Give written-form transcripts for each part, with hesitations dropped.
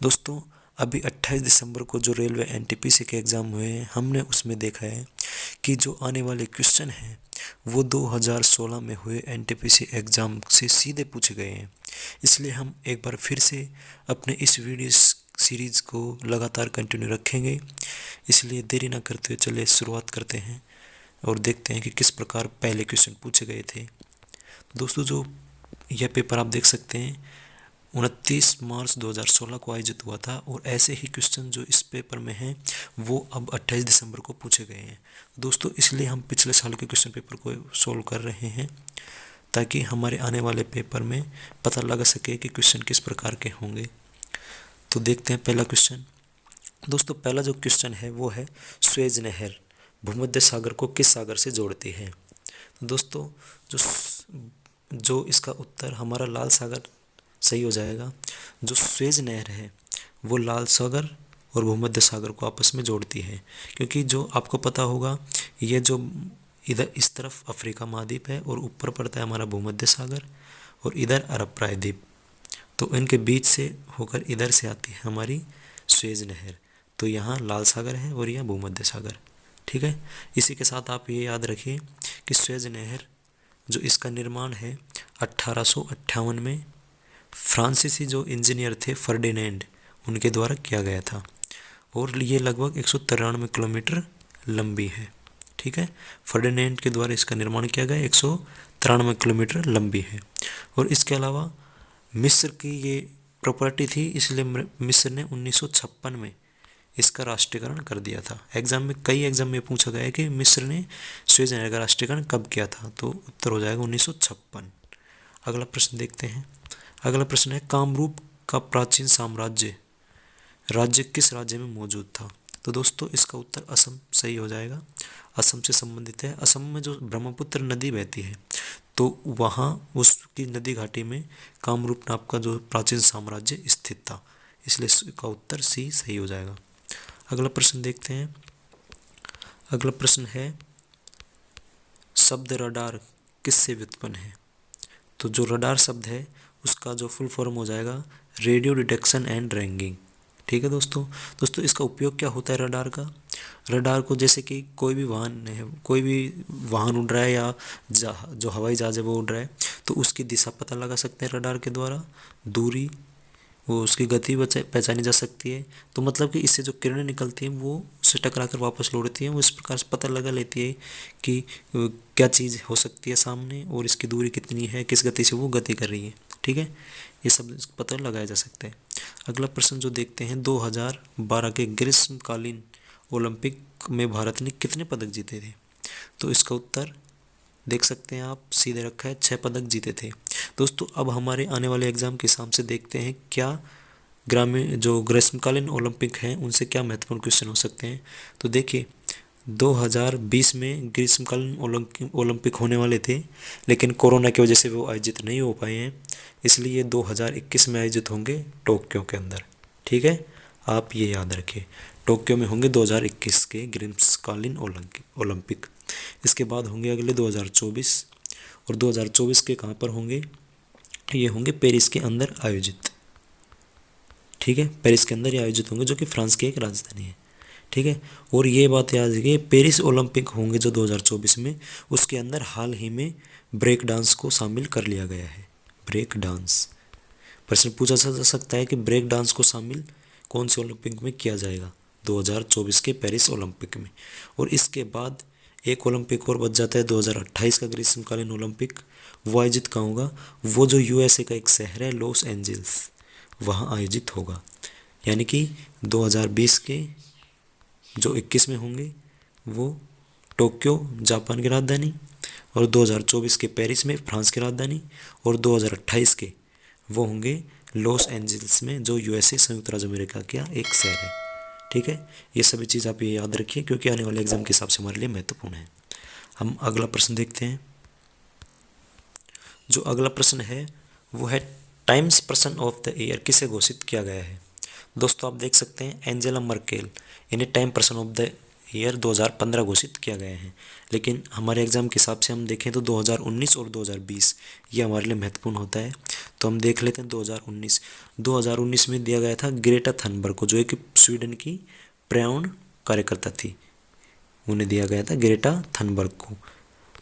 दोस्तों, अभी 28 दिसंबर को जो रेलवे एनटीपीसी के एग्ज़ाम हुए हैं, हमने उसमें देखा है कि जो आने वाले क्वेश्चन हैं वो 2016 में हुए एनटीपीसी एग्ज़ाम से सीधे पूछे गए हैं। इसलिए हम एक बार फिर से अपने इस वीडियो सीरीज़ को लगातार कंटिन्यू रखेंगे। इसलिए देरी ना करते हुए चलिए शुरुआत करते हैं और देखते हैं कि किस प्रकार पहले क्वेश्चन पूछे गए थे। दोस्तों, जो यह पेपर आप देख सकते हैं 29 मार्च 2016 को आयोजित हुआ था और ऐसे ही क्वेश्चन जो इस पेपर में हैं वो अब 28 दिसंबर को पूछे गए हैं। दोस्तों, इसलिए हम पिछले साल के क्वेश्चन पेपर को सोल्व कर रहे हैं ताकि हमारे आने वाले पेपर में पता लगा सके कि क्वेश्चन किस प्रकार के होंगे। तो देखते हैं पहला क्वेश्चन। दोस्तों, पहला जो क्वेश्चन है वो है स्वेज नहर भूमध्य सागर को किस सागर से जोड़ती है। दोस्तों, जो इसका उत्तर हमारा लाल सागर सही हो जाएगा। जो स्वेज नहर है वो लाल सागर और भूमध्य सागर को आपस में जोड़ती है, क्योंकि जो आपको पता होगा ये जो इधर इस तरफ अफ्रीका महाद्वीप है और ऊपर पड़ता है हमारा भूमध्य सागर और इधर अरब प्रायद्वीप, तो इनके बीच से होकर इधर से आती है हमारी स्वेज नहर। तो यहाँ लाल सागर है और यह भूमध्य सागर। ठीक है, इसी के साथ आप ये याद रखिए कि स्वेज नहर जो इसका निर्माण है 1858 में फ्रांसीसी जो इंजीनियर थे फर्डिनेंड उनके द्वारा किया गया था और ये लगभग 193 किलोमीटर लंबी है। ठीक है, फर्डिनेंड के द्वारा इसका निर्माण किया गया, 193 किलोमीटर लंबी है। और इसके अलावा मिस्र की ये प्रॉपर्टी थी, इसलिए मिस्र ने 1956 में इसका राष्ट्रीयकरण कर दिया था। कई एग्जाम में पूछा गया है कि मिस्र ने स्वेज नहर का राष्ट्रीयकरण कब किया था, तो उत्तर हो जाएगा 1956। अगला प्रश्न देखते हैं। अगला प्रश्न है कामरूप का प्राचीन साम्राज्य राज्य किस राज्य में मौजूद था। तो दोस्तों, इसका उत्तर असम सही हो जाएगा। असम से संबंधित है। असम में जो ब्रह्मपुत्र नदी बहती है तो वहाँ उसकी नदी घाटी में कामरूप नाम का जो प्राचीन साम्राज्य स्थित था, इसलिए इसका उत्तर सी सही हो जाएगा। अगला प्रश्न देखते हैं। अगला प्रश्न है शब्द रडार किससे व्युत्पन्न है। तो जो रडार शब्द है उसका जो फुल फॉर्म हो जाएगा रेडियो डिटेक्शन एंड रैंगिंग। ठीक है दोस्तों, इसका उपयोग क्या होता है रडार का। रडार को जैसे कि कोई भी वाहन उड़ रहा है या जो हवाई जहाज है वो उड़ रहा है तो उसकी दिशा पता लगा सकते हैं रडार के द्वारा, दूरी, वो उसकी गति पहचानी जा सकती है। तो मतलब कि इससे जो किरणें निकलती हैं वो उससे टकरा कर वापस लौटती हैं, वो इस प्रकार से पता लगा लेती है कि क्या चीज़ हो सकती है सामने और इसकी दूरी कितनी है, किस गति से वो गति कर रही है। ठीक है, ये सब पता लगाया जा सकता है। अगला प्रश्न जो देखते हैं 2012 के ग्रीष्मकालीन ओलंपिक में भारत ने कितने पदक जीते थे। तो इसका उत्तर देख सकते हैं आप, सीधे रखा है 6 पदक जीते थे। दोस्तों, अब हमारे आने वाले एग्जाम के हिसाब से देखते हैं क्या ग्रीष्मकालीन ओलंपिक हैं उनसे क्या महत्वपूर्ण क्वेश्चन हो सकते हैं। तो देखिए 2020 में ग्रीष्मकालीन ओलंपिक होने वाले थे, लेकिन कोरोना की वजह से वो आयोजित नहीं हो पाए हैं, इसलिए ये 2021 में आयोजित होंगे टोक्यो के अंदर। ठीक है, आप ये याद रखिए, टोक्यो में होंगे 2021 के ग्रीष्मकालीन ओलंपिक। इसके बाद होंगे अगले 2024, और 2024 के कहाँ पर होंगे, ये होंगे पेरिस के अंदर आयोजित। ठीक है, पेरिस के अंदर ये आयोजित होंगे जो कि फ्रांस की एक राजधानी है। ठीक है, और ये बात याद रखिए पेरिस ओलंपिक होंगे जो 2024 में, उसके अंदर हाल ही में ब्रेक डांस को शामिल कर लिया गया है। ब्रेक डांस प्रश्न पूछा जा सकता है कि ब्रेक डांस को शामिल कौन से ओलंपिक में किया जाएगा, 2024 के पेरिस ओलंपिक में। और इसके बाद एक ओलंपिक और बच जाता है 2028 का ग्रीष्मकालीन ओलंपिक। वो आयोजित कहाँ होगा, वो जो यूएसए का एक शहर है लॉस एंजल्स, वहाँ आयोजित होगा। यानी कि 2020 के जो 21 में होंगे वो टोक्यो जापान की राजधानी, और 2024 के पेरिस में फ्रांस की राजधानी, और 2028 के वो होंगे लॉस एंजल्स में जो यूएसए संयुक्त राज्य अमेरिका का एक शहर है। ठीक है, ये सभी चीज़ आप ये याद रखिए क्योंकि आने वाले एग्जाम के हिसाब से हमारे लिए महत्वपूर्ण है। हम अगला प्रश्न देखते हैं। जो अगला प्रश्न है वो है times person of the year किसे घोषित किया गया है। दोस्तों, आप देख सकते हैं एंजेला मर्केल इन्हें time person of the year 2015 घोषित किया गया है, लेकिन हमारे एग्ज़ाम के हिसाब से हम देखें तो 2019 और 2020 ये हमारे लिए महत्वपूर्ण होता है। तो हम देख लेते हैं 2019। 2019 में दिया गया था ग्रेटा थनबर्ग को, जो एक स्वीडन की पर्यावरण कार्यकर्ता थी, उन्हें दिया गया था ग्रेटा थनबर्ग को।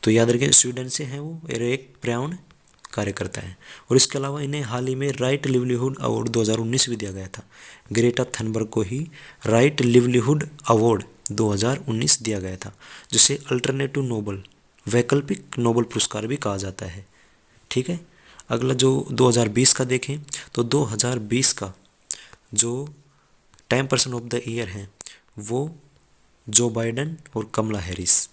तो याद रखिए स्वीडन से हैं वो, और एक पर्यावरण कार्यकर्ता है। और इसके अलावा इन्हें हाल ही में राइट लिवलीहुड अवार्ड 2019 भी दिया गया था। ग्रेटा थनबर्ग को ही राइट लिवलीहुड अवार्ड 2019 दिया गया था, जिसे अल्टरनेटिव नोबल, वैकल्पिक नोबल पुरस्कार भी कहा जाता है। ठीक है, अगला जो 2020 का देखें तो 2020 का जो time person of the year है वो जो बाइडन और कमला हैरिस,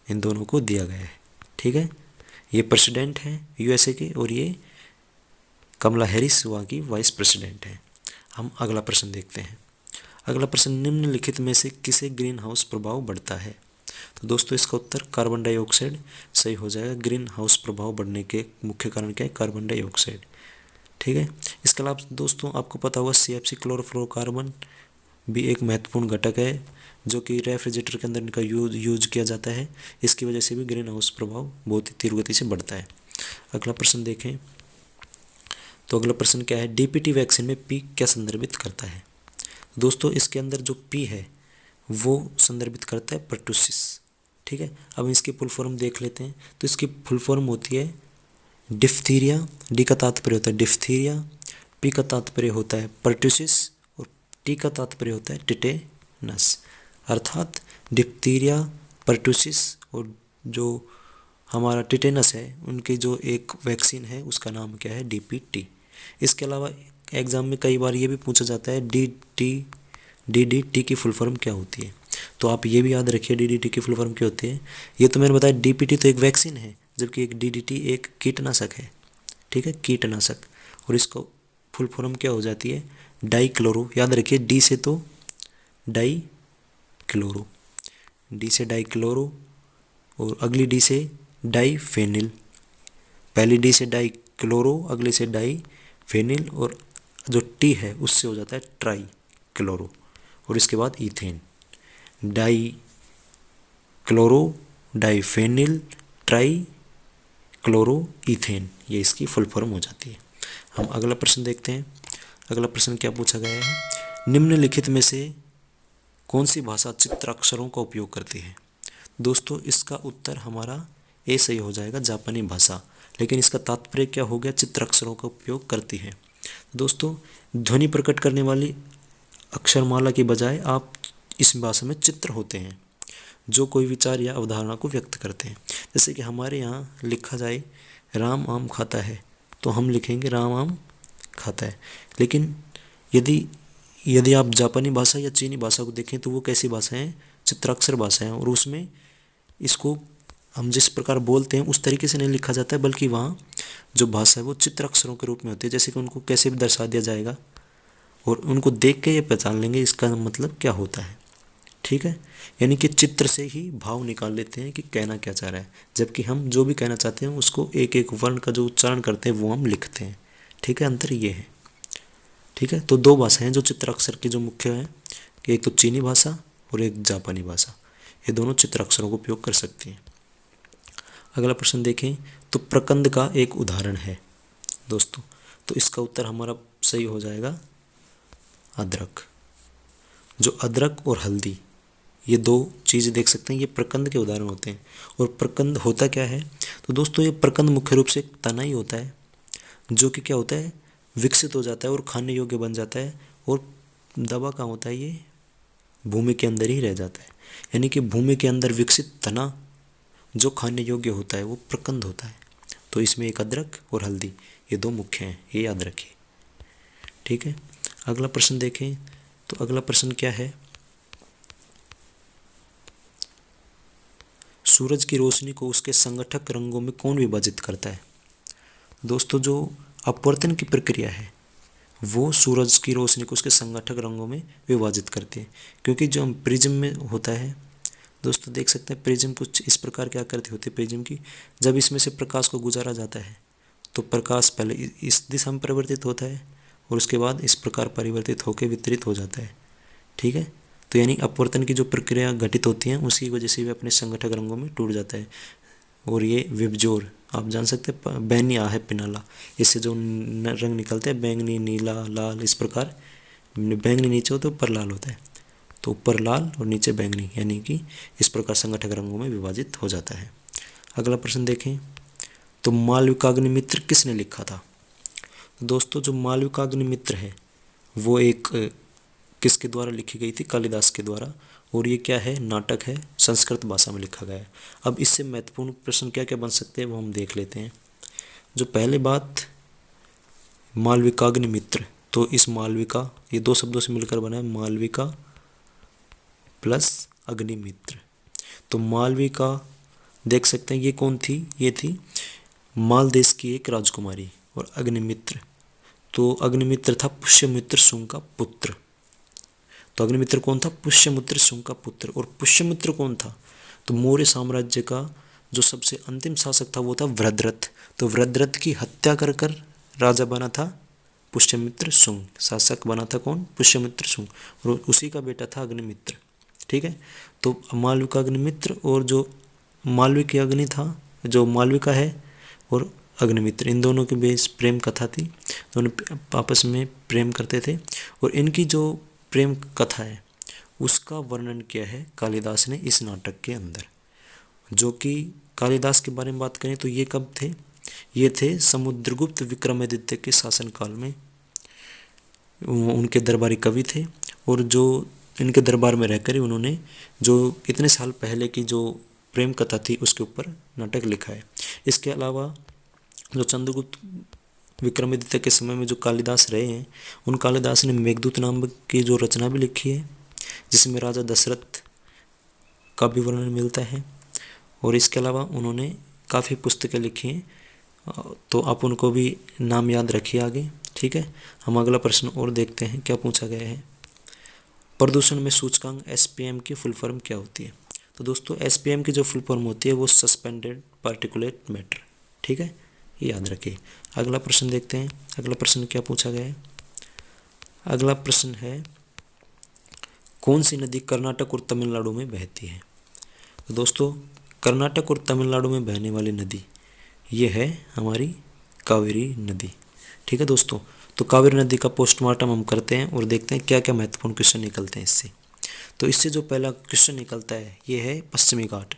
इन दोनों को दिया गया है। ठीक है, ये प्रेसिडेंट हैं यूएसए के और ये कमला हैरिस वहाँ की वाइस प्रेसिडेंट हैं। हम अगला प्रश्न देखते हैं। अगला प्रश्न, निम्नलिखित में से किसे ग्रीन हाउस प्रभाव बढ़ता है? तो दोस्तों इसका उत्तर कार्बन डाइऑक्साइड सही हो जाएगा। ग्रीन हाउस प्रभाव बढ़ने के मुख्य कारण क्या है? Carbon dioxide. ठीक है, इसके अलावा दोस्तों आपको पता होगा CFC क्लोरोफ्लोरोकार्बन भी एक महत्वपूर्ण घटक है, जो कि रेफ्रिजरेटर के अंदर इनका यूज किया जाता है। इसकी वजह से भी ग्रीन हाउस प्रभाव बहुत ही तीव्र गति से बढ़ता है। अगला प्रश्न देखें तो अगला प्रश्न क्या है? DPT वैक्सीन में P क्या संदर्भित करता है? दोस्तों इसके अंदर जो P है वो संदर्भित करता है पर्टुसिस। ठीक है, अब इसकी फुल फॉर्म देख लेते हैं। तो इसकी फुल फॉर्म होती है डिफ्थीरिया, डी का तात्पर्य होता है डिफ्थीरिया, P का तात्पर्य होता है पर्टुसिस और T का तात्पर्य होता है टिटेनस। अर्थात डिप्थीरिया, पर्टुसिस और जो हमारा टिटेनस है, उनकी जो एक वैक्सीन है उसका नाम क्या है? DPT। इसके अलावा एग्ज़ाम में कई बार ये भी पूछा जाता है DDT की फुल फॉर्म क्या होती है? तो आप ये भी याद रखिए DDT की फुल फॉर्म क्या होती है। ये तो मैंने बताया DPT तो एक वैक्सीन है, जबकि एक DDT एक कीटनाशक है। ठीक है, कीटनाशक। और इसका फुल फॉर्म क्या हो जाती है? डाइक्लोरो। याद रखिए डी से तो डाई क्लोरो, डी से डाइक्लोरो और अगली डी से डाइफेनिल। पहली डी से डाइक्लोरो, अगली से डाइफेनिल और जो टी है उससे हो जाता है ट्राई क्लोरो और इसके बाद ethane. Die chloro diphenyl try chloro ethane, ये इसकी फुल फॉर्म हो जाती है। हम अगला प्रश्न देखते हैं। अगला प्रश्न क्या पूछा गया है? निम्नलिखित में से कौन सी भाषा चित्राक्षरों का उपयोग करती है? दोस्तों इसका उत्तर हमारा ए सही हो जाएगा, जापानी भाषा। लेकिन इसका तात्पर्य क्या हो गया? चित्राक्षरों का उपयोग करती है। दोस्तों ध्वनि प्रकट करने वाली अक्षरमाला की बजाय आप इस भाषा में चित्र होते हैं जो कोई विचार या अवधारणा को व्यक्त करते हैं। जैसे कि हमारे यहाँ लिखा जाए राम आम खाता है, तो हम लिखेंगे राम आम खाता है। लेकिन यदि आप जापानी भाषा या चीनी भाषा को देखें तो वो कैसी भाषा है? चित्राक्षर भाषा है। और उसमें इसको हम जिस प्रकार बोलते हैं उस तरीके से नहीं लिखा जाता है, बल्कि वहाँ जो भाषा है वो चित्राक्षरों के रूप में होती है। जैसे कि उनको कैसे भी दर्शा दिया जाएगा और उनको देख के ये पहचान लेंगे इसका मतलब क्या होता है। ठीक है, यानी कि चित्र से ही भाव निकाल लेते हैं कि कहना क्या चाह रहा है, जबकि हम जो भी कहना चाहते हैं उसको एक एक वर्ण का जो उच्चारण करते हैं वो हम लिखते हैं। ठीक है, अंतर ये है। ठीक है, तो दो भाषाएं जो चित्राक्षर की जो मुख्य है कि एक तो चीनी भाषा और एक जापानी भाषा, ये दोनों चित्राक्षरों का उपयोग कर सकती हैं। अगला प्रश्न देखें तो प्रकंद का एक उदाहरण है दोस्तों, तो इसका उत्तर हमारा सही हो जाएगा अदरक। जो अदरक और हल्दी ये दो चीज़ें देख सकते हैं, ये प्रकंद के उदाहरण होते हैं। और प्रकंद होता क्या है? तो दोस्तों ये प्रकंद मुख्य रूप से एक तना ही होता है जो कि क्या होता है? विकसित हो जाता है और खाने योग्य बन जाता है। और दबा कहाँ होता है? ये भूमि के अंदर ही रह जाता है। यानी कि भूमि के अंदर विकसित तना जो खाने योग्य होता है वो प्रकंद होता है। तो इसमें एक अदरक और हल्दी ये दो मुख्य हैं, ये याद रखिए। ठीक है, अगला प्रश्न देखें तो अगला प्रश्न क्या है? सूरज की रोशनी को उसके संगठक रंगों में कौन विभाजित करता है? दोस्तों जो अपवर्तन की प्रक्रिया है वो सूरज की रोशनी को उसके संगठक रंगों में विभाजित करती है। क्योंकि जो हम प्रिज्म में होता है दोस्तों देख सकते हैं, प्रिज्म कुछ इस प्रकार की आकृति होती है प्रिज्म की। जब इसमें से प्रकाश को गुजारा जाता है तो प्रकाश पहले इस दिशा में परिवर्तित होता है और उसके बाद इस प्रकार परिवर्तित होकर वितरित हो जाता है। ठीक है, तो तो यानी अपवर्तन की जो प्रक्रिया घटित होती है उसकी वजह से भी अपने संगठक रंगों में टूट जाता है। और ये विबजोर आप जान सकते हैं, बैंगनी आ है पिनाला, इससे जो रंग निकलते हैं बैंगनी, नीला, लाल, इस प्रकार बैंगनी नीचे होता है ऊपर लाल होता है, तो ऊपर लाल और नीचे बैंगनी, यानी कि इस प्रकार संगठक रंगों में विभाजित हो जाता है। अगला प्रश्न देखें, तो मालविकाग्निमित्र किसने लिखा था? दोस्तों जो मालविकाग्निमित्र है वो एक किसके द्वारा लिखी गई थी? कालिदास के द्वारा। और ये क्या है? नाटक है, संस्कृत भाषा में लिखा गया है। अब इससे महत्वपूर्ण प्रश्न क्या क्या बन सकते हैं वो हम देख लेते हैं। जो पहली बात, मालविकाग्निमित्र, तो इस मालविका ये दो शब्दों से मिलकर बना है, मालविका प्लस अग्निमित्र। तो मालविका देख सकते हैं ये कौन थी? ये थी माल देश की एक राजकुमारी। और अग्निमित्र, तो अग्निमित्र था पुष्यमित्र शुंग का पुत्र। तो अग्निमित्र कौन था? पुष्यमित्र शुंग का पुत्र। और पुष्यमित्र कौन था? तो मौर्य साम्राज्य का जो सबसे अंतिम शासक था वो था वृद्धरथ। तो वृद्धरथ की हत्या कर कर राजा बना था पुष्यमित्र शुंग, शासक बना था कौन? पुष्यमित्र शुंग, और उसी का बेटा था अग्निमित्र। ठीक है, तो मालविका अग्निमित्र और जो मालविकी अग्नि था, जो मालविका है और अग्निमित्र, इन दोनों के बीच प्रेम कथा थी, दोनों आपस में प्रेम करते थे। और इनकी जो प्रेम कथा है उसका वर्णन किया है कालिदास ने इस नाटक के अंदर। जो कि कालिदास के बारे में बात करें तो ये कब थे? ये थे समुद्रगुप्त विक्रमादित्य के शासनकाल में, उनके दरबारी कवि थे। और जो इनके दरबार में रहकर ही उन्होंने जो इतने साल पहले की जो प्रेम कथा थी उसके ऊपर नाटक लिखा है। इसके अलावा जो चंद्रगुप्त विक्रमादित्य के समय में जो कालिदास रहे हैं, उन कालिदास ने मेघदूत नाम की जो रचना भी लिखी है, जिसमें राजा दशरथ का भी वर्णन मिलता है। और इसके अलावा उन्होंने काफ़ी पुस्तकें लिखी हैं, तो आप उनको भी नाम याद रखिए आगे। ठीक है, हम अगला प्रश्न और देखते हैं क्या पूछा गया है। प्रदूषण में सूचकांक SPM की फुल फॉर्म क्या होती है? तो दोस्तों SPM की जो फुल फॉर्म होती है वो सस्पेंडेड पार्टिकुलेट मैटर। ठीक है, ये याद रखिए। अगला प्रश्न देखते हैं, अगला प्रश्न क्या पूछा गया है। अगला प्रश्न है, कौन सी नदी कर्नाटक और तमिलनाडु में बहती है? तो दोस्तों कर्नाटक और तमिलनाडु में बहने वाली नदी ये है हमारी कावेरी नदी। ठीक है दोस्तों, तो कावेरी नदी का पोस्टमार्टम हम करते हैं और देखते हैं क्या क्या महत्वपूर्ण क्वेश्चन निकलते हैं इससे। तो इससे जो पहला क्वेश्चन निकलता है ये है पश्चिमी घाट।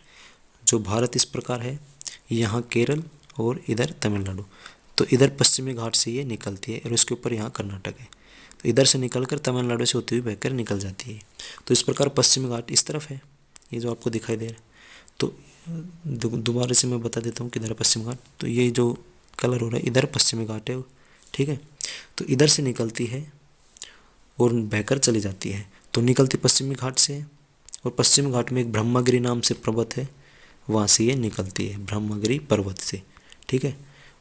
जो भारत इस प्रकार है, यहाँ केरल और इधर तमिलनाडु, तो इधर पश्चिमी घाट से ये निकलती है और इसके ऊपर यहाँ कर्नाटक है, तो इधर से निकलकर तमिलनाडु से होती हुई बहकर निकल जाती है। तो इस प्रकार पश्चिमी घाट इस तरफ है, ये जो आपको दिखाई दे रहा है। तो दोबारा से मैं बता देता हूँ किधर है पश्चिमी घाट। तो ये जो कलर हो रहा है इधर पश्चिमी घाट है। ठीक है, तो इधर से निकलती है और बहकर चली जाती है। तो निकलती पश्चिमी घाट से, और पश्चिमी घाट में एक ब्रह्मगिरी नाम से पर्वत है, वहाँ से ये निकलती है ब्रह्मगिरी पर्वत से। ठीक है,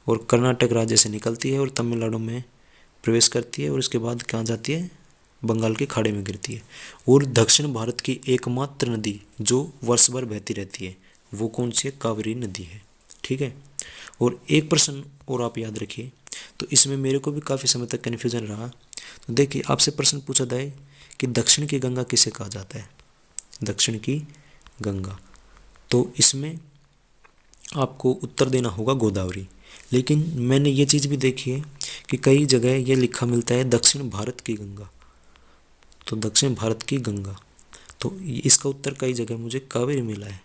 और कर्नाटक राज्य से निकलती है और तमिलनाडु में प्रवेश करती है और उसके बाद कहाँ जाती है? बंगाल के खाड़ी में गिरती है। और दक्षिण भारत की एकमात्र नदी जो वर्ष भर बहती रहती है वो कौन सी है? कावेरी नदी है। ठीक है, और एक प्रश्न और आप याद रखिए, तो इसमें मेरे को भी काफ़ी समय तक कन्फ्यूजन रहा। तो देखिए आपसे प्रश्न पूछा जाए कि दक्षिण की गंगा किसे कहा जाता है? दक्षिण की गंगा, तो इसमें आपको उत्तर देना होगा गोदावरी। लेकिन मैंने ये चीज़ भी देखी है कि कई जगह ये लिखा मिलता है दक्षिण भारत की गंगा, तो दक्षिण भारत की गंगा, तो इसका उत्तर कई जगह मुझे कावेरी मिला है,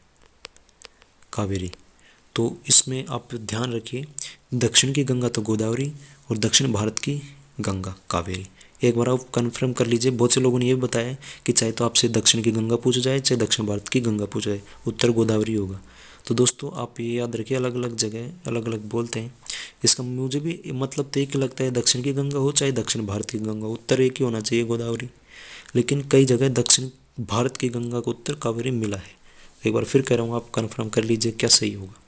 कावेरी। तो इसमें आप ध्यान रखिए, दक्षिण की गंगा तो गोदावरी और दक्षिण भारत की गंगा कावेरी। एक बार आप कन्फर्म कर लीजिए। बहुत से लोगों ने ये भी बताया कि चाहे तो आपसे दक्षिण की गंगा पूछा जाए चाहे दक्षिण भारत की गंगा पूछा जाए, उत्तर गोदावरी होगा। तो दोस्तों आप ये याद रखिए, अलग अलग जगह अलग अलग बोलते हैं, इसका मुझे भी मतलब तो एक ही लगता है, दक्षिण की गंगा हो चाहे दक्षिण भारत की गंगा, उत्तर एक ही होना चाहिए गोदावरी। लेकिन कई जगह दक्षिण भारत की गंगा को उत्तर कावेरी मिला है। एक बार फिर कह रहा हूँ, आप कन्फर्म कर लीजिए क्या सही होगा।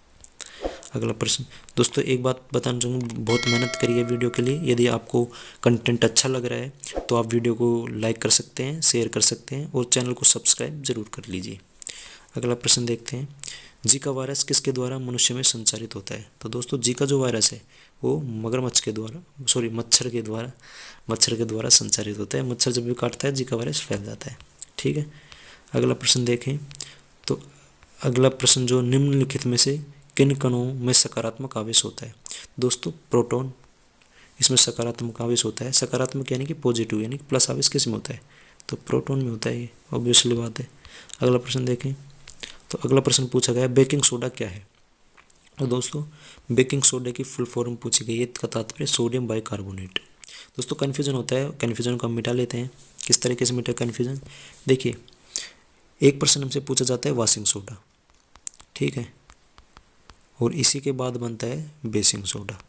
अगला प्रश्न दोस्तों, एक बात बताना चाहूँगा, बहुत मेहनत करिए वीडियो के लिए। यदि आपको कंटेंट अच्छा लग रहा है तो आप वीडियो को लाइक कर सकते हैं, शेयर कर सकते हैं और चैनल को सब्सक्राइब जरूर कर लीजिए। अगला प्रश्न देखते हैं, जीका वायरस किसके द्वारा मनुष्य में संचारित होता है? तो दोस्तों जीका जो वायरस है वो मगरमच्छ के द्वारा, मच्छर के द्वारा संचारित होता है। मच्छर जब भी काटता है जीका वायरस फैल जाता है। ठीक। ठीक है। अगला प्रश्न देखें तो अगला प्रश्न जो निम्नलिखित में से किन कणों में सकारात्मक आवेश होता है। दोस्तों प्रोटॉन, इसमें सकारात्मक आवेश होता है। सकारात्मक यानी कि पॉजिटिव, यानी कि प्लस आवेश किस में होता है, तो प्रोटॉन में होता है, ये ऑब्वियसली बात है। अगला प्रश्न देखें तो अगला प्रश्न पूछा गया बेकिंग सोडा क्या है। तो दोस्तों बेकिंग सोडा की फुल फॉर्म पूछी गई है, इसका तात्पर्य सोडियम बाइकार्बोनेट। दोस्तों कन्फ्यूजन होता है, कन्फ्यूजन को हम मिटा लेते हैं। किस तरीके से मिटा कन्फ्यूजन, देखिए एक प्रश्न हमसे पूछा जाता है वाशिंग सोडा, ठीक है, और इसी के बाद बनता है बेसिंग सोडा।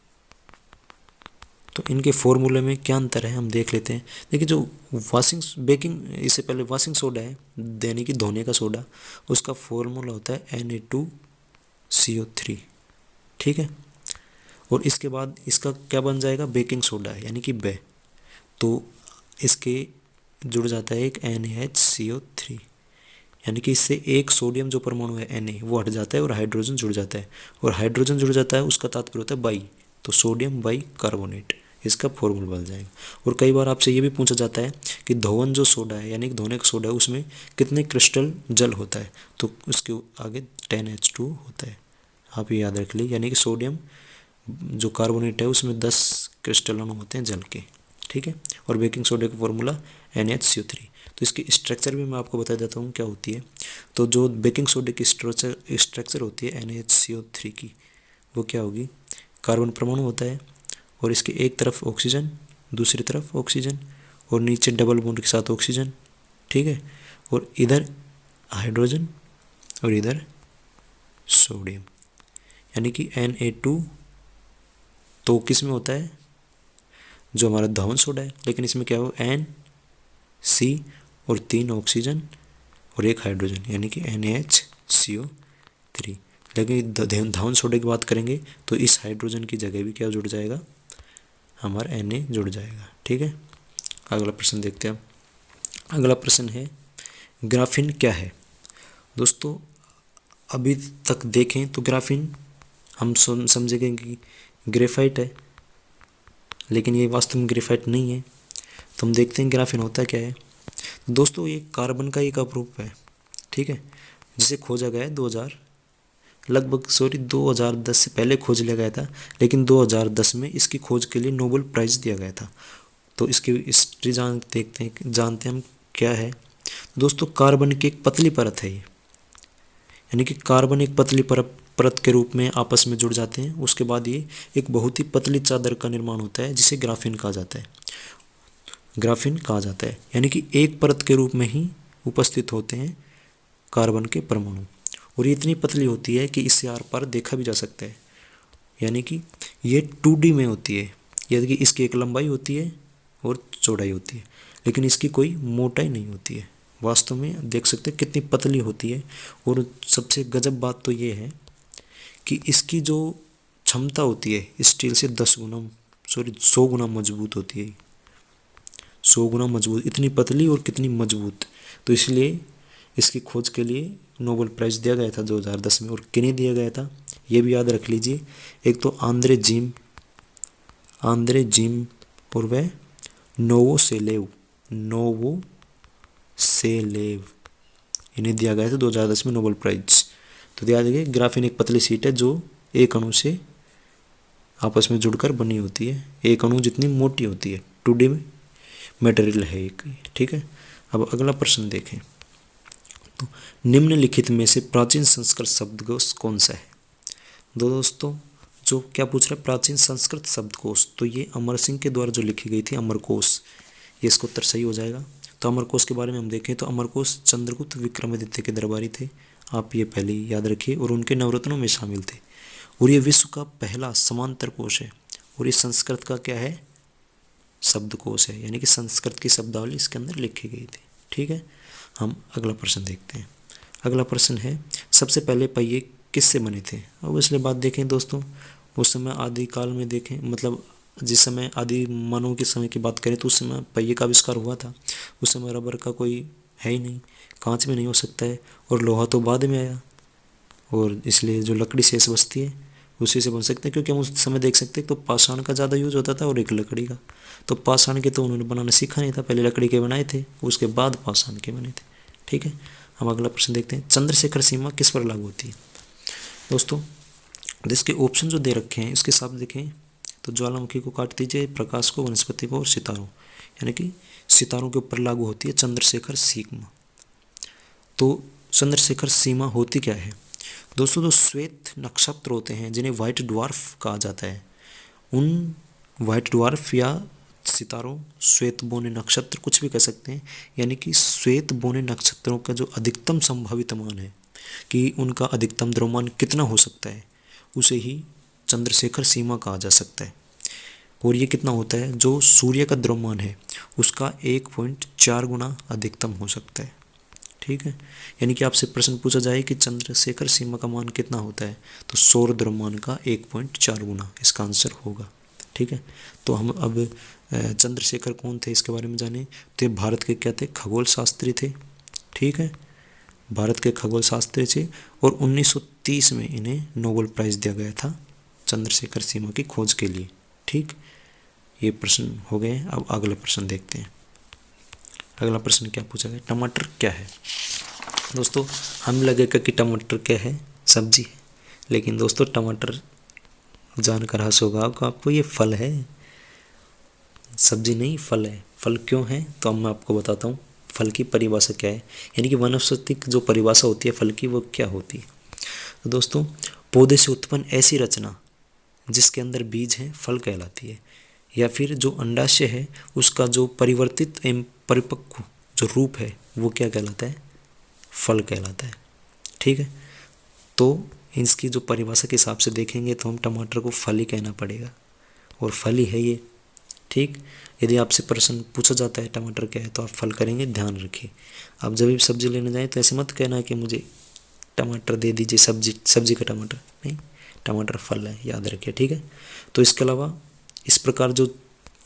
तो इनके फॉर्मूले में क्या अंतर है हम देख लेते हैं। देखिए जो वाशिंग बेकिंग, इससे पहले वाशिंग सोडा है यानी कि धोने का सोडा, उसका फॉर्मूला होता है Na2CO3, ठीक है, और इसके बाद इसका क्या बन जाएगा, बेकिंग सोडा है यानी कि बे, तो इसके जुड़ जाता है एक NaHCO3, यानी कि इससे एक सोडियम जो परमाणु है Na वो हट जाता है और हाइड्रोजन जुड़ जाता है, और हाइड्रोजन जुड़ जाता है उसका तात्पर्य होता है बाई, तो सोडियम बाई कार्बोनेट, इसका फॉर्मूला बन जाएगा। और कई बार आपसे ये भी पूछा जाता है कि धोवन जो सोडा है यानी कि धोने का सोडा है उसमें कितने क्रिस्टल जल होता है, तो उसके आगे 10H2 होता है, आप ये याद रख लीजिए। यानी कि सोडियम जो कार्बोनेट है उसमें 10 क्रिस्टल अणु होते हैं जल के, ठीक है। और बेकिंग सोडा का फॉर्मूला NaHCO3। तो इसकी स्ट्रक्चर भी मैं आपको बता देता हूँ क्या होती है। तो जो बेकिंग सोडे की स्ट्रक्चर होती है NaHCO3 की, वो क्या होगी, कार्बन परमाणु होता है और इसके एक तरफ ऑक्सीजन, दूसरी तरफ ऑक्सीजन, और नीचे डबल बॉन्ड के साथ ऑक्सीजन, ठीक है, और इधर हाइड्रोजन और इधर सोडियम, यानी कि Na2 तो किस में होता है, जो हमारा धवन सोडा है, लेकिन इसमें क्या हो NC और 3 ऑक्सीजन और 1 हाइड्रोजन, यानी कि NaHCO3। लेकिन धवन सोडे की बात करेंगे तो इस हाइड्रोजन की जगह भी क्या जुड़ जाएगा, हमारा Na जुड़ जाएगा, ठीक है। अगला प्रश्न देखते हैं अब। अगला प्रश्न है ग्राफीन क्या है। दोस्तों अभी तक देखें तो ग्राफीन हम समझेंगे कि ग्रेफाइट है, लेकिन ये वास्तव में ग्रेफाइट नहीं है। तो हम देखते हैं ग्राफीन होता क्या है। दोस्तों ये कार्बन का एक अपरूप है, ठीक है, जिसे खोजा गया है 2010 से पहले खोज लिया गया था, लेकिन 2010 में इसकी खोज के लिए नोबेल प्राइज़ दिया गया था। तो इसकी हिस्ट्री जानते हैं हम क्या है। दोस्तों कार्बन की एक पतली परत है ये, यानी कि कार्बन एक पतली परत के रूप में आपस में जुड़ जाते हैं, उसके बाद ये एक बहुत ही पतली चादर का निर्माण होता है जिसे ग्राफीन कहा जाता है। यानी कि एक परत के रूप में ही उपस्थित होते हैं कार्बन के परमाणु, और ये इतनी पतली होती है कि इससे आर पार देखा भी जा सकता है। यानी कि ये 2D में होती है, यानी कि इसकी एक लंबाई होती है और चौड़ाई होती है, लेकिन इसकी कोई मोटाई नहीं होती है। वास्तव में देख सकते हैं कितनी पतली होती है। और सबसे गजब बात तो ये है कि इसकी जो क्षमता होती है स्टील से 100 गुना मजबूत होती है, 100 गुना मजबूत, इतनी पतली और कितनी मजबूत। तो इसलिए इसकी खोज के लिए नोबेल प्राइज़ दिया गया था 2010 में। और किन्हें दिया गया था ये भी याद रख लीजिए, एक तो आंद्रे जिम और वह नोवोसेलेव, इन्हें दिया गया था 2010 में नोबेल प्राइज़। तो याद रखिए ग्राफीन एक पतली शीट है जो एक अणु से आपस में जुड़कर बनी होती है, एक अणु जितनी मोटी होती है, 2D में मटेरियल है एक, ठीक है। अब अगला प्रश्न देखें तो निम्नलिखित में से प्राचीन संस्कृत शब्दकोश कौन सा है। दोस्तों जो क्या पूछ रहा है प्राचीन संस्कृत शब्दकोश, तो ये अमर सिंह के द्वारा जो लिखी गई थी अमरकोश, ये इसका उत्तर सही हो जाएगा। तो अमरकोश के बारे में हम देखें तो अमरकोश चंद्रगुप्त विक्रमादित्य के दरबारी थे, आप ये पहले ही याद रखिए, और उनके नवरत्नों में शामिल थे। और ये विश्व का पहला समांतर कोश है, और ये संस्कृत का क्या है, शब्दकोश है, यानी कि संस्कृत की शब्दावली इसके अंदर लिखी गई थी, ठीक है। हम अगला प्रश्न देखते हैं। अगला प्रश्न है सबसे पहले पहिए किससे बने थे। अब इसलिए बात देखें दोस्तों, उस समय आदिकाल में देखें, मतलब जिस समय आदि मानव के समय की बात करें तो उस समय पहिए का आविष्कार हुआ था। उस समय रबर का कोई है ही नहीं, कांच में नहीं हो सकता है, और लोहा तो बाद में आया, और इसलिए जो लकड़ी शेष बचती है उसी से बन सकते हैं। क्योंकि हम उस समय देख सकते हैं तो पाषाण का ज़्यादा यूज होता था और एक लकड़ी का। तो पाषाण के तो उन्होंने बनाना सीखा नहीं था, पहले लकड़ी के बनाए थे, उसके बाद पाषाण के बने थे, ठीक है, हम अगला प्रश्न देखते हैं। चंद्रशेखर सीमा किस पर लागू होती है? दोस्तों इसके ऑप्शन जो दे रखे हैं इसके साथ देखें तो ज्वालामुखी को काट दीजिए, प्रकाश को, वनस्पति को और सितारों, यानी कि सितारों के ऊपर लागू होती है चंद्रशेखर सीमा। तो चंद्रशेखर सीमा होती क्या है? दोस्तों जो श्वेत नक्षत्र होते हैं जिन्हें व्हाइट ड्वार्फ कहा जाता है, उन व्हाइट ड्वार्फ या सितारों, श्वेत बोने नक्षत्र कुछ भी कह सकते हैं, यानी कि श्वेत बोने नक्षत्रों का जो अधिकतम संभावित मान है कि उनका अधिकतम द्रव्यमान कितना हो सकता है, उसे ही चंद्रशेखर सीमा कहा जा सकता है। और ये कितना होता है? जो सूर्य का द्रव्यमान है उसका 1.4 गुना अधिकतम हो सकता है। ठीक है, यानी कि आपसे प्रश्न पूछा जाए कि चंद्रशेखर सीमा का मान कितना होता है, तो सौर द्रव्यमान का 1.4 गुना इसका आंसर होगा। ठीक है, तो हम अब चंद्रशेखर कौन थे इसके बारे में जाने। तो ये भारत के क्या थे? खगोल शास्त्री थे। ठीक है, भारत के खगोल शास्त्री थे और 1930 में इन्हें नोबेल प्राइज़ दिया गया था चंद्रशेखर सीमा की खोज के लिए। ठीक, ये प्रश्न हो गए। अब अगला प्रश्न देखते हैं। अगला प्रश्न क्या पूछा गया? टमाटर क्या है? दोस्तों हम लगेगा कि टमाटर क्या है? सब्जी है, लेकिन दोस्तों टमाटर जानकर हंस होगा आपको, ये फल है, सब्जी नहीं फल है। फल क्यों है? तो अब मैं आपको बताता हूँ फल की परिभाषा क्या है, यानी कि वनस्पतिक जो परिभाषा होती है फल की वो क्या होती है। तो दोस्तों पौधे से उत्पन्न ऐसी रचना जिसके अंदर बीज है फल कहलाती है, या फिर जो अंडाशय है उसका जो परिवर्तित एवं परिपक्व जो रूप है वो क्या कहलाता है? फल कहलाता है। ठीक है, तो इसकी जो परिभाषा के हिसाब से देखेंगे तो हम टमाटर को फल ही कहना पड़ेगा, और फल ही है ये। ठीक, यदि आपसे प्रश्न पूछा जाता है टमाटर क्या है तो आप फल करेंगे, ध्यान रखिए। आप जब भी सब्जी लेने जाएं तो ऐसे मत कहना कि मुझे टमाटर दे दीजिए, सब्जी का टमाटर नहीं, टमाटर फल है, याद रखिए। ठीक है, तो इसके अलावा इस प्रकार जो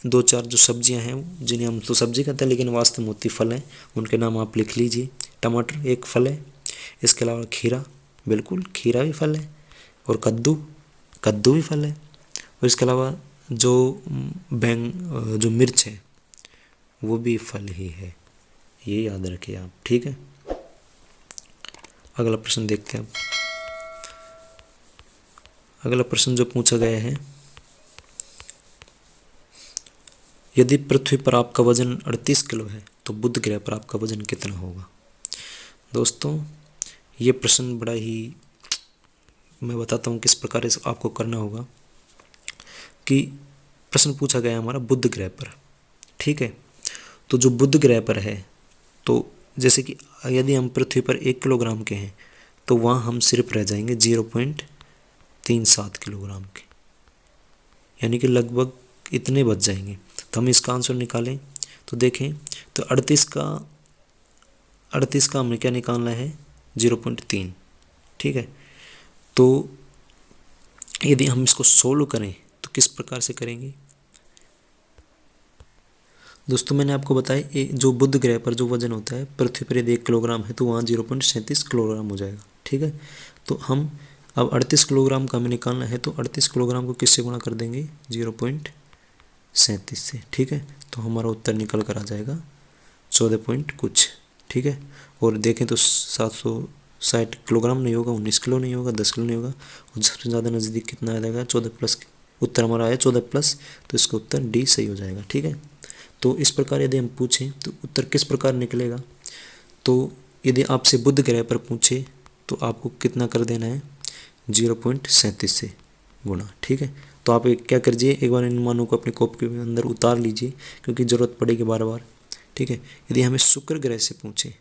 दो चार जो सब्जियां हैं जिन्हें हम तो सब्जी कहते हैं लेकिन वास्तव में होती फल हैं, उनके नाम आप लिख लीजिए। टमाटर एक फल है, इसके अलावा खीरा, बिल्कुल खीरा भी फल है, और कद्दू भी फल है, और इसके अलावा जो जो मिर्च है वो भी फल ही है, ये याद रखिए आप। ठीक है, अगला प्रश्न देखते हैं। अगला प्रश्न जो पूछा गया है, यदि पृथ्वी पर आपका वजन 38 किलो है तो बुध ग्रह पर आपका वजन कितना होगा? दोस्तों ये प्रश्न बड़ा ही, मैं बताता हूँ किस प्रकार इस आपको करना होगा। कि प्रश्न पूछा गया हमारा बुध ग्रह पर। ठीक है, तो जो बुध ग्रह पर है, तो जैसे कि यदि हम पृथ्वी पर 1 किलोग्राम के हैं तो वहाँ हम सिर्फ रह जाएंगे 0.37 किलोग्राम के, यानी कि लगभग इतने बच जाएंगे। तो हम इसका आंसर निकालें तो देखें तो 38 का हमें क्या निकालना है? 0.3। ठीक है, तो यदि हम इसको सोल्व करें तो किस प्रकार से करेंगे? दोस्तों मैंने आपको बताया जो बुध ग्रह पर जो वजन होता है पृथ्वी पर यदि 1 किलोग्राम है तो वहाँ 0.37 किलोग्राम हो जाएगा। ठीक है, तो हम अब 38 किलोग्राम का हमें निकालना है तो 38 किलोग्राम को किससे गुणा कर देंगे? 0.37 से। ठीक है, तो हमारा उत्तर निकल कर आ जाएगा 14 पॉइंट कुछ। ठीक है, और देखें तो 760 किलोग्राम नहीं होगा, 19 किलो नहीं होगा, 10 किलो नहीं होगा, और सबसे ज़्यादा नज़दीक कितना आ जाएगा? 14 प्लस। उत्तर हमारा आया 14 प्लस, तो इसका उत्तर डी सही हो जाएगा। ठीक है, तो इस प्रकार यदि हम पूछें तो उत्तर किस प्रकार निकलेगा? तो यदि आपसे बुध ग्रह पर पूछे तो आपको कितना कर देना है? 0.37 से गुणा। ठीक है, तो आप क्या करिए, एक बार इन मानों को अपने कॉपी के अंदर उतार लीजिए क्योंकि ज़रूरत पड़ेगी बार बार। ठीक है, यदि हमें शुक्र ग्रह से पूछे,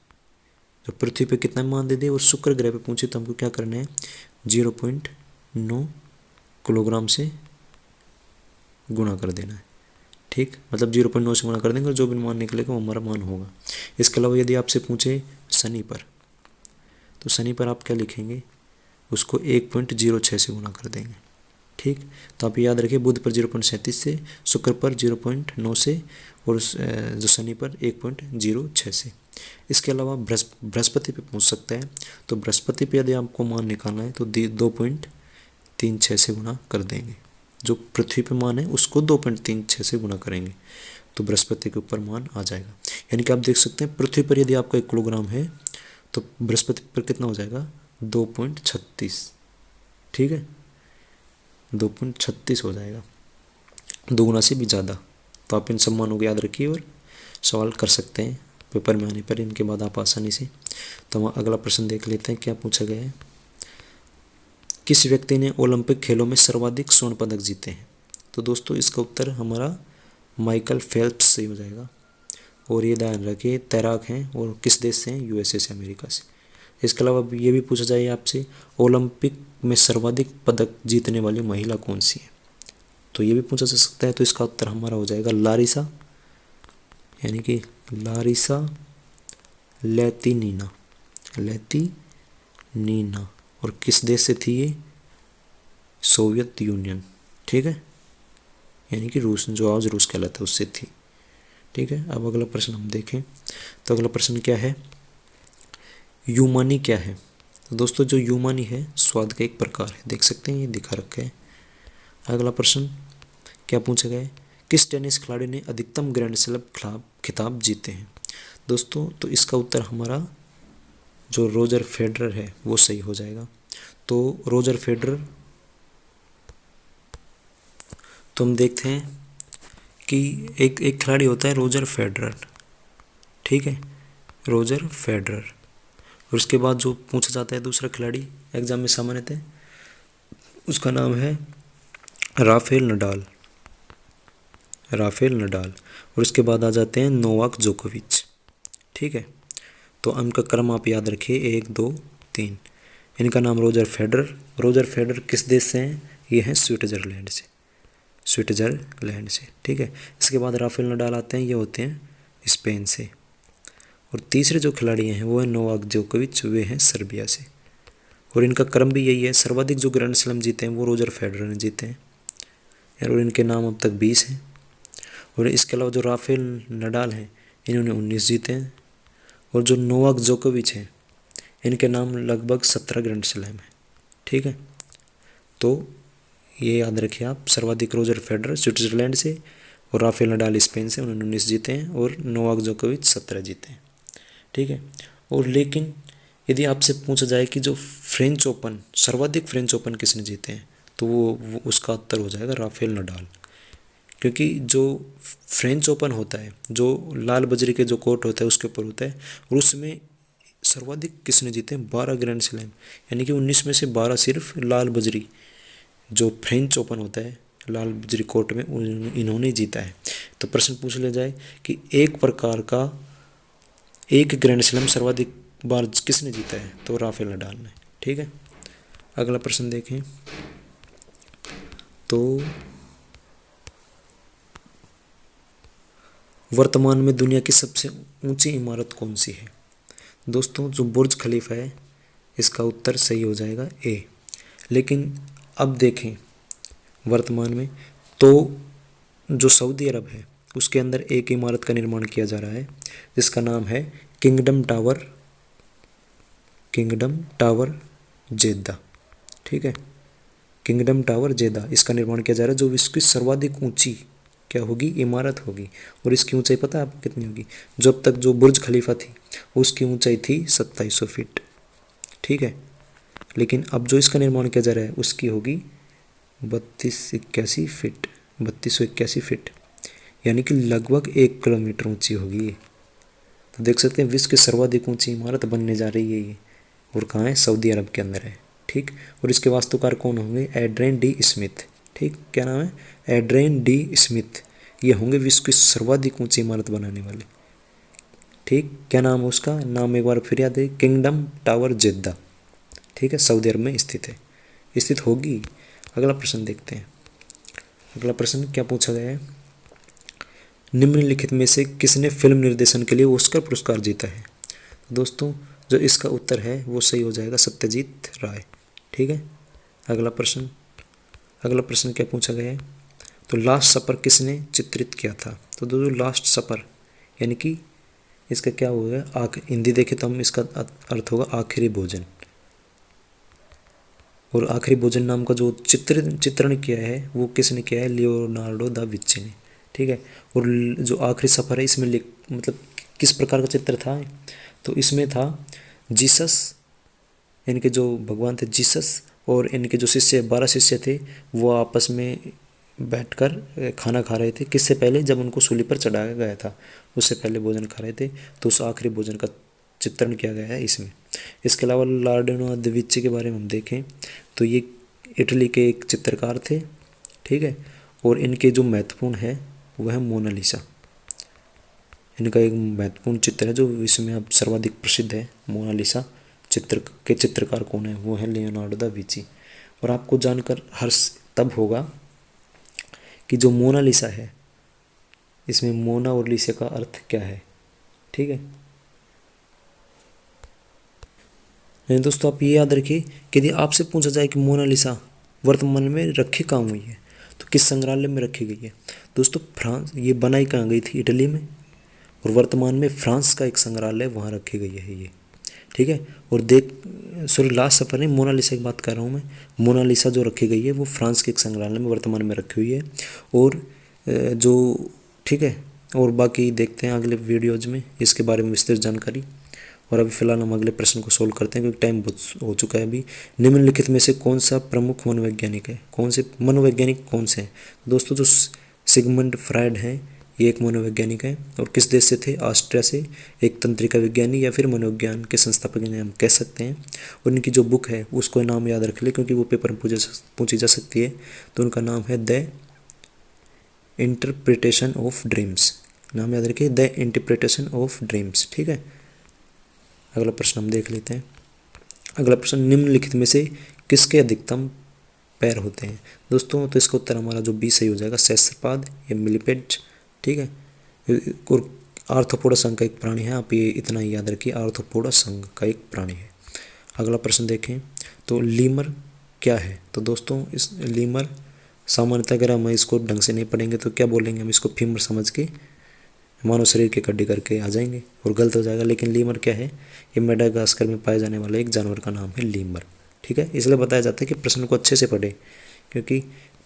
जो पृथ्वी पे कितना मान दे दे, और शुक्र ग्रह पे पूछे तो हमको क्या करना है? 0.9 किलोग्राम से गुणा कर देना है। ठीक, मतलब 0.9 से गुणा कर देंगे और जो भी मान निकलेगा वो हमारा मान होगा। इसके अलावा यदि आपसे पूछे शनि पर, तो शनि पर आप क्या लिखेंगे? उसको 1.06 से गुणा कर देंगे। ठीक, तो आप याद रखिए बुध पर 0.37 से, शुक्र पर 0.9 से, और जो शनि पर 1.06 से। इसके अलावा बृहस्पति पे पूछ सकता है, तो बृहस्पति पे यदि आपको मान निकालना है तो 2.36 से गुणा कर देंगे। जो पृथ्वी पे मान है उसको 2.36 से गुणा करेंगे तो बृहस्पति के ऊपर मान आ जाएगा। यानी कि आप देख सकते हैं पृथ्वी पर यदि आपका 1 किलोग्राम है तो बृहस्पति पर कितना हो जाएगा 2.36, ठीक है 2.36 हो जाएगा, दोगुना से भी ज़्यादा। तो आप इन सम्मानों को याद रखिए और सवाल कर सकते हैं पेपर में आने पर, इनके बाद आप आसानी से। तो हम अगला प्रश्न देख लेते हैं क्या पूछा गया है। किस व्यक्ति ने ओलंपिक खेलों में सर्वाधिक स्वर्ण पदक जीते हैं? तो दोस्तों इसका उत्तर हमारा माइकल फेल्प्स सही हो जाएगा। और ये ध्यान रखिए तैराक हैं और किस देश से हैं? यूएसए से, अमेरिका से। इसके अलावा ये भी पूछा जाए आपसे ओलंपिक में सर्वाधिक पदक जीतने वाली महिला कौन सी है? तो ये भी पूछा जा सकता है। तो इसका उत्तर हमारा हो जाएगा लारिसा, यानी कि लारिसा लैतिनीना, लैतिनीना। और किस देश से थी ये? सोवियत यूनियन, ठीक है, यानी कि रूस, जो आज रूस कहलाता है उससे थी, ठीक है। अब अगला प्रश्न हम देखें तो अगला प्रश्न क्या है, यूमानी क्या है? तो दोस्तों जो यूमानी है स्वाद का एक प्रकार है, देख सकते हैं ये दिखा रखा है। अगला प्रश्न क्या पूछा गया है, किस टेनिस खिलाड़ी ने अधिकतम ग्रैंड स्लैम खिताब जीते हैं? दोस्तों तो इसका उत्तर हमारा जो रोजर फेडरर है वो सही हो जाएगा। तो रोजर फेडरर, तो हम देखते हैं कि एक खिलाड़ी होता है रोजर फेडरर, ठीक है, रोजर फेडरर। और उसके बाद जो पूछा जाता है दूसरा खिलाड़ी एग्जाम में सामान्यतः, उसका नाम है राफेल नडाल, राफेल नडाल। और उसके बाद आ जाते हैं नोवाक जोकोविच, ठीक है। तो इनका क्रम आप याद रखिए 1 2 3। इनका नाम रोजर फेडरर, रोजर फेडरर किस देश से हैं? ये हैं स्विट्जरलैंड से, स्विट्जरलैंड से, ठीक है। इसके बाद राफेल नडाल आते हैं, ये होते हैं स्पेन से। और तीसरे जो खिलाड़ी हैं वो है नोवाक जोकोविच, वे हैं सर्बिया से। और इनका क्रम भी यही है, सर्वाधिक जो ग्रैंड स्लैम जीते हैं वो रोजर फेडरर ने जीते हैं, और इनके नाम अब तक 20 हैं। और इसके अलावा जो राफेल नडाल हैं इन्होंने 19 जीते हैं। और जो नोवाक जोकोविच हैं इनके नाम लगभग 17 ग्रैंड स्लैम है, ठीक है। तो ये याद रखिए आप, सर्वाधिक रोजर फेडरर स्विट्जरलैंड से और राफेल नडाल स्पेन से, उन्होंने 19 जीते हैं, और नोवाक जोकोविच 17 जीते हैं, ठीक है। और लेकिन यदि आपसे पूछा जाए कि जो फ्रेंच ओपन, सर्वाधिक फ्रेंच ओपन किसने जीते हैं, तो वो उसका उत्तर हो जाएगा राफेल नडाल। क्योंकि जो फ्रेंच ओपन होता है जो लाल बजरी के जो कोर्ट होता है उसके ऊपर होता है, और उसमें सर्वाधिक किसने जीते हैं? 12 ग्रैंड स्लैम, यानी कि 19 में से 12 सिर्फ लाल बजरी जो फ्रेंच ओपन होता है लाल बजरी कोर्ट में इन्होंने जीता है। तो प्रश्न पूछ लिया जाए कि एक प्रकार का एक ग्रैंड स्लैम सर्वाधिक बार किसने जीता है? तो राफेल नडाल ने, ठीक है। अगला प्रश्न देखें तो वर्तमान में दुनिया की सबसे ऊंची इमारत कौन सी है? दोस्तों जो बुर्ज खलीफा है इसका उत्तर सही हो जाएगा ए। लेकिन अब देखें वर्तमान में तो जो सऊदी अरब है उसके अंदर एक इमारत का निर्माण किया जा रहा है जिसका नाम है किंगडम टावर, किंगडम टावर जेद्दा, ठीक है, किंगडम टावर जेद्दा, इसका निर्माण किया जा रहा है जो विश्व की सर्वाधिक ऊंची क्या होगी? इमारत होगी। और इसकी ऊंचाई पता है आपको कितनी होगी? जब तक जो बुर्ज खलीफा थी उसकी ऊंचाई थी 2700 फीट, ठीक है। लेकिन अब जो इसका निर्माण किया जा रहा है उसकी होगी 3281 फीट, 3281 फीट, यानी कि लगभग 1 किलोमीटर ऊंची होगी ये। तो देख सकते हैं विश्व की सर्वाधिक ऊंची इमारत बनने जा रही है ये, और कहाँ है? सऊदी अरब के अंदर है, ठीक। और इसके वास्तुकार कौन होंगे? एड्रियन डी स्मिथ, ठीक, क्या नाम है? एड्रियन डी स्मिथ, ये होंगे विश्व की सर्वाधिक ऊंची इमारत बनाने वाले, ठीक। क्या नाम है उसका? नाम एक बार फिर याद है, किंगडम टावर जेद्दा, ठीक है, सऊदी अरब में स्थित है, स्थित होगी। अगला प्रश्न देखते हैं। अगला प्रश्न क्या पूछा गया है, निम्नलिखित में से किसने फिल्म निर्देशन के लिए ऑस्कर पुरस्कार जीता है? दोस्तों जो इसका उत्तर है वो सही हो जाएगा सत्यजीत राय, ठीक है। अगला प्रश्न क्या पूछा गया है, तो लास्ट सपर किसने चित्रित किया था? तो दोस्तों लास्ट सपर यानी कि इसका क्या होगा? हिंदी देखें तो हम इसका अर्थ होगा आखिरी भोजन। और आखिरी भोजन नाम का जो चित्रण किया है वो किसने किया है? लियोनार्डो दा विंची ने, ठीक है। और जो आखिरी सफ़र है इसमें मतलब किस प्रकार का चित्र था? तो इसमें था जीसस, इनके जो भगवान थे जीसस, और इनके जो शिष्य 12 शिष्य थे वो आपस में बैठकर खाना खा रहे थे। किससे पहले? जब उनको सूली पर चढ़ाया गया था उससे पहले भोजन खा रहे थे। तो उस आखिरी भोजन का चित्रण किया गया है इसमें। इसके अलावा लियोनार्डो दा विंची के बारे में हम देखें तो ये इटली के एक चित्रकार थे, ठीक है। और इनके जो महत्वपूर्ण है वह है मोनालिसा। इनका एक महत्वपूर्ण चित्र है जो विश्व में अब सर्वाधिक प्रसिद्ध है, मोनालिसा। चित्र के चित्रकार कौन है? वो है लियोनार्डो दा विंची। और आपको जानकर हर्ष तब होगा कि जो मोनालिसा है इसमें मोना और लिसा का अर्थ क्या है, ठीक है। दोस्तों आप ये याद रखिए कि यदि आपसे पूछा जाए कि मोनालिसा वर्तमान में रखी कहाँ हुई है तो किस संग्रहालय में रखी गई है? दोस्तों फ्रांस, ये बनाई कहाँ गई थी? इटली में। और वर्तमान में फ्रांस का एक संग्रहालय वहाँ रखी गई है ये, ठीक है। और सॉरी लास्ट सफ़र नहीं, मोनालिसा की बात कर रहा हूँ मैं। मोनालिसा जो रखी गई है वो फ्रांस के एक संग्रहालय में वर्तमान में रखी हुई है। और जो, ठीक है। और बाकी देखते हैं अगले वीडियोज में इसके बारे में विस्तृत जानकारी। और अभी फिलहाल हम अगले प्रश्न को सोल्व करते हैं क्योंकि टाइम बहुत हो चुका है अभी। निम्नलिखित में से कौन सा प्रमुख मनोवैज्ञानिक है? कौन से मनोवैज्ञानिक कौन से हैं? दोस्तों जो सिगमंड फ्रायड हैं ये एक मनोवैज्ञानिक है। और किस देश से थे? ऑस्ट्रिया से। एक तंत्रिका विज्ञानी या फिर मनोविज्ञान के संस्थापक इन्हें हम कह सकते हैं। और इनकी जो बुक है उसको नाम याद रख ले क्योंकि वो पेपर में पूछी जा सकती है। तो उनका नाम है द इंटरप्रिटेशन ऑफ ड्रीम्स। नाम याद रखिए, द इंटरप्रिटेशन ऑफ ड्रीम्स, ठीक है। अगला प्रश्न हम देख लेते हैं। अगला प्रश्न, निम्नलिखित में से किसके अधिकतम पैर होते हैं? दोस्तों तो इसका उत्तर हमारा जो बी सही हो जाएगा, सहस्त्रपाद या मिलिपेड, ठीक है। और आर्थ्रोपोडा संघ का एक प्राणी है, आप ये इतना ही याद रखिए, आर्थ्रोपोडा संघ का एक प्राणी है। अगला प्रश्न देखें तो लीमर क्या है? तो दोस्तों इस लीमर सामान्यतः अगर हम इसको ढंग से नहीं पढ़ेंगे तो क्या बोलेंगे, हम इसको फीमर समझ के मानव शरीर की कड्डी करके आ जाएंगे और गलत हो जाएगा। लेकिन लीमर क्या है? ये मेडागास्कर में पाए जाने वाला एक जानवर का नाम है लीमर, ठीक है। इसलिए बताया जाता है कि प्रश्न को अच्छे से पढ़े क्योंकि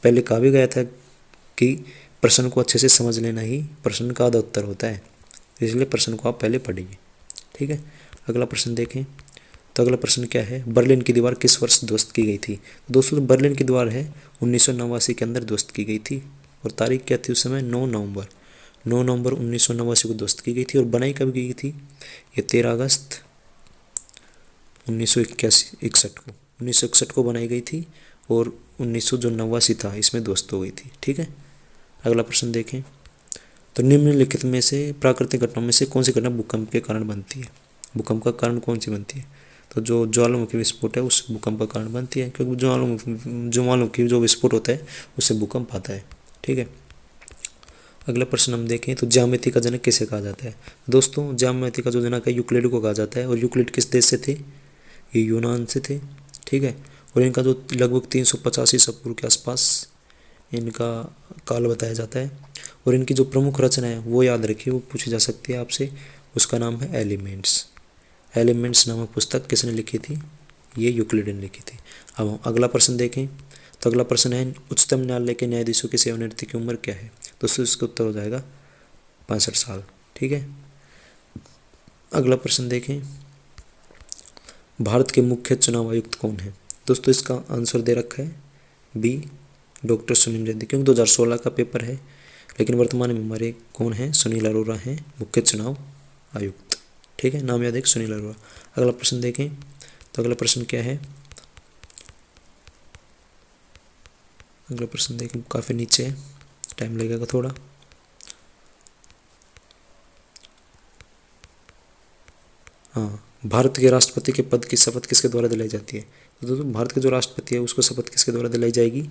पहले कहा भी गया था कि प्रश्न को अच्छे से समझ लेना ही प्रश्न का आधा उत्तर होता है। इसलिए प्रश्न को आप पहले पढ़िए, ठीक है। अगला प्रश्न देखें तो अगला प्रश्न क्या है, बर्लिन की दीवार किस वर्ष ध्वस्त की गई थी? दोस्तों बर्लिन की दीवार है 1989 के अंदर ध्वस्त की गई थी। और तारीख क्या थी उस समय? 9 नवंबर 1989 को ध्वस्त की गई थी। और बनाई कब गई थी? ये 13 अगस्त 1961 को बनाई गई थी। और 1989 था इसमें ध्वस्त हो गई थी, ठीक है। अगला प्रश्न देखें तो निम्नलिखित में से प्राकृतिक घटनाओं में से कौन सी घटना भूकंप के कारण बनती है? भूकंप का कारण कौन सी बनती है? तो जो ज्वालामुखी विस्फोट है उस भूकंप का कारण बनती है क्योंकि ज्वालामुखी जो विस्फोट होता है उससे भूकंप आता है, ठीक है। अगला प्रश्न हम देखें तो ज्यामिति का जनक किसे कहा जाता है? दोस्तों ज्यामिति का जो जनक है यूक्लिड को कहा जाता है। और यूक्लिड किस देश से थे? ये यूनान से थे, ठीक है। और इनका जो लगभग 385 ईसा पूर्व के आसपास इनका काल बताया जाता है। और इनकी जो प्रमुख रचना है वो याद रखिए, वो पूछी जा सकती है आपसे। उसका नाम है एलिमेंट्स। एलिमेंट्स नामक पुस्तक किसने लिखी थी? ये यूक्लिड ने लिखी थी। अब हम अगला प्रश्न देखें तो अगला प्रश्न है, उच्चतम न्यायालय के न्यायाधीशों की सेवानिवृत्ति की उम्र क्या है? दोस्तों इसका उत्तर हो जाएगा 65 साल, ठीक है। अगला प्रश्न देखें, भारत के मुख्य चुनाव आयुक्त कौन है? दोस्तों इसका आंसर दे रखा है बी, डॉक्टर सुनील रेड्डी, क्योंकि 2016 का पेपर है। लेकिन वर्तमान में हमारे कौन है? सुनील अरोड़ा हैं मुख्य चुनाव आयुक्त, ठीक है। नाम याद है सुनील अरोड़ा। अगला प्रश्न देखें तो अगला प्रश्न क्या है? अगला प्रश्न देखें, काफ़ी नीचे है, टाइम लगेगा थोड़ा। हाँ, भारत के राष्ट्रपति के पद की शपथ किसके द्वारा दिलाई जाती है? तो दोस्तों भारत के जो राष्ट्रपति है उसको शपथ किसके द्वारा दिलाई जाएगी?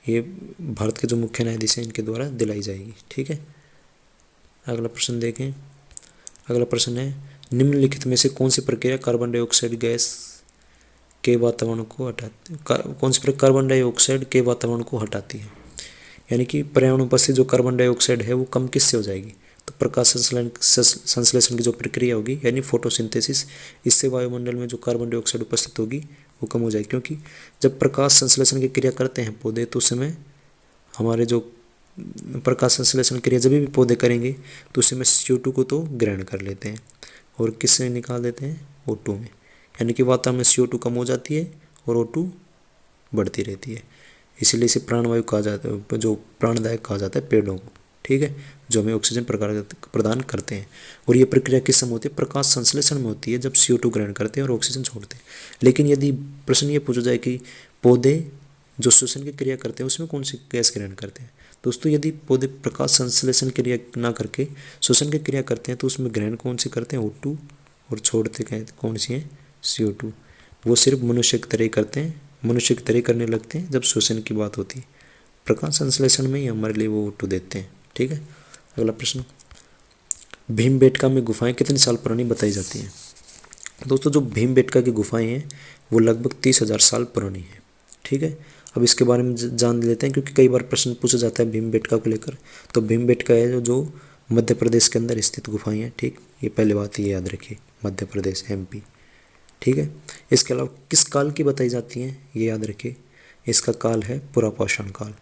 ये भारत के जो मुख्य न्यायाधीश हैं इनके द्वारा दिलाई जाएगी, ठीक है। अगला प्रश्न देखें। अगला प्रश्न है, निम्नलिखित में से कौन सी प्रक्रिया कार्बन डाइऑक्साइड गैस के वातावरण को हटाती, कौन सी प्रक्रिया कार्बन डाइऑक्साइड के वातावरण को हटाती है? यानी कि पर्यावरण में उपस्थित जो कार्बन डाइऑक्साइड है वो कम किससे हो जाएगी? तो प्रकाश संश्लेषण की जो प्रक्रिया होगी यानी फोटोसिंथेसिस, इससे वायुमंडल में जो कार्बन डाइऑक्साइड उपस्थित होगी वो कम हो जाएगी। क्योंकि जब प्रकाश संश्लेषण की क्रिया करते हैं पौधे तो उस समय हमारे जो प्रकाश संश्लेषण क्रिया जब भी पौधे करेंगे तो उस समय CO2 को तो ग्रहण कर लेते हैं। और किससे निकाल देते हैं, O2 में। यानी कि वातावरण में CO2 कम हो जाती है और O2 बढ़ती रहती है। इसीलिए इसे प्राणवायु कहा जाता है, जो प्राणदायक कहा जाता है पेड़ों को, ठीक है, जो हमें ऑक्सीजन प्रदान करते हैं। और ये प्रक्रिया किस समय होती है, प्रकाश संश्लेषण में होती है, जब CO2 ग्रहण करते हैं और ऑक्सीजन छोड़ते हैं। लेकिन यदि प्रश्न ये पूछा जाए कि पौधे जो श्वसन की क्रिया करते हैं उसमें कौन सी गैस ग्रहण करते हैं, दोस्तों यदि पौधे प्रकाश संश्लेषण क्रिया ना करके श्वसन की क्रिया करते हैं तो उसमें ग्रहण कौन सी करते हैं, O2, और छोड़ते कौन सी हैं, CO2। वो सिर्फ मनुष्य की तरह ही करते हैं, मनुष्य की तरह करने लगते हैं जब श्वसन की बात होती है। प्रकाश संश्लेषण में ही हमारे लिए वो O2 देते हैं, ठीक है। अगला प्रश्न, भीमबेटका में गुफाएं कितने साल पुरानी बताई जाती हैं। दोस्तों जो भीमबेटका की गुफाएं हैं वो लगभग 30,000 साल पुरानी है, ठीक है। अब इसके बारे में जान लेते हैं, क्योंकि कई बार प्रश्न पूछा जाता है भीमबेटका को लेकर। तो भीमबेटका है जो मध्य प्रदेश के अंदर स्थित गुफाएं हैं, ठीक। ये पहले बात ये याद रखिए, मध्य प्रदेश MP, ठीक है। इसके अलावा किस काल की बताई जाती हैं, ये याद रखिए, इसका काल है पुरापाषाण काल।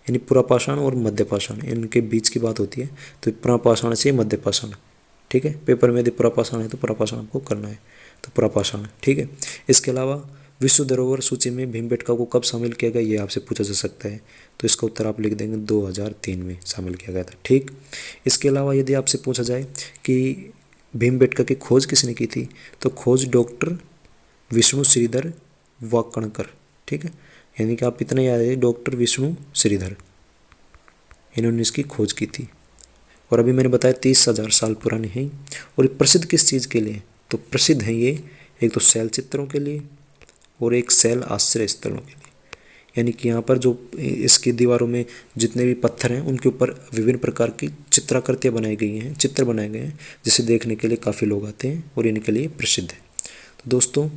यानी पुरापाषाण और मध्यपाषाण इनके बीच की बात होती है, तो पुरापाषाण से मध्यपाषाण, ठीक है। पेपर में यदि पुरापाषाण है तो पुरापाषाण आपको करना है, तो पुरापाषाण, ठीक है। इसके अलावा विश्व धरोहर सूची में भीमबेटका को कब शामिल किया गया, ये आपसे पूछा जा सकता है। तो इसका उत्तर आप लिख देंगे 2003 में शामिल किया गया था, ठीक। इसके अलावा यदि आपसे पूछा जाए कि भीमबेटका की खोज किसने की थी, तो खोज डॉक्टर विष्णु श्रीधर वाकणकर, ठीक है। यानी कि आप इतना याद है, डॉक्टर विष्णु श्रीधर, इन्होंने इसकी खोज की थी। और अभी मैंने बताया 30,000 साल पुरानी है। और प्रसिद्ध किस चीज़ के लिए, तो प्रसिद्ध है ये एक तो शैल चित्रों के लिए और एक शैल आश्रय स्थलों के लिए। यानी कि यहाँ पर जो इसकी दीवारों में जितने भी पत्थर हैं उनके ऊपर विभिन्न प्रकार की चित्राकृतियाँ बनाई गई हैं, चित्र बनाए गए हैं, जिसे देखने के लिए काफ़ी लोग आते हैं और इनके लिए प्रसिद्ध है। तो दोस्तों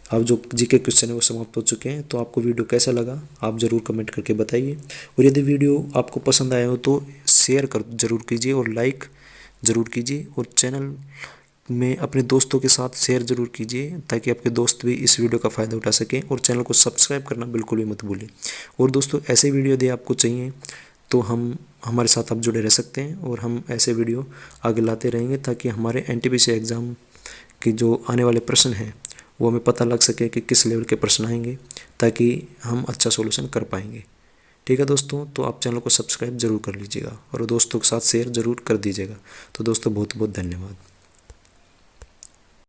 अब जो GK क्वेश्चन है वो समाप्त हो चुके हैं। तो आपको वीडियो कैसा लगा आप ज़रूर कमेंट करके बताइए। और यदि वीडियो आपको पसंद आया हो तो शेयर ज़रूर कीजिए और लाइक ज़रूर कीजिए, और चैनल में अपने दोस्तों के साथ शेयर ज़रूर कीजिए ताकि आपके दोस्त भी इस वीडियो का फ़ायदा उठा सकें। और चैनल को सब्सक्राइब करना बिल्कुल भी मत भूलें। और दोस्तों ऐसे वीडियो यदि आपको चाहिए तो हमारे साथ आप जुड़े रह सकते हैं, और हम ऐसे वीडियो आगे लाते रहेंगे ताकि हमारे NTPC एग्ज़ाम की जो आने वाले प्रश्न हैं वो हमें पता लग सके कि किस लेवल के प्रश्न आएंगे, ताकि हम अच्छा सॉल्यूशन कर पाएंगे, ठीक है दोस्तों। तो आप चैनल को सब्सक्राइब ज़रूर कर लीजिएगा और दोस्तों के साथ शेयर ज़रूर कर दीजिएगा। तो दोस्तों बहुत बहुत धन्यवाद।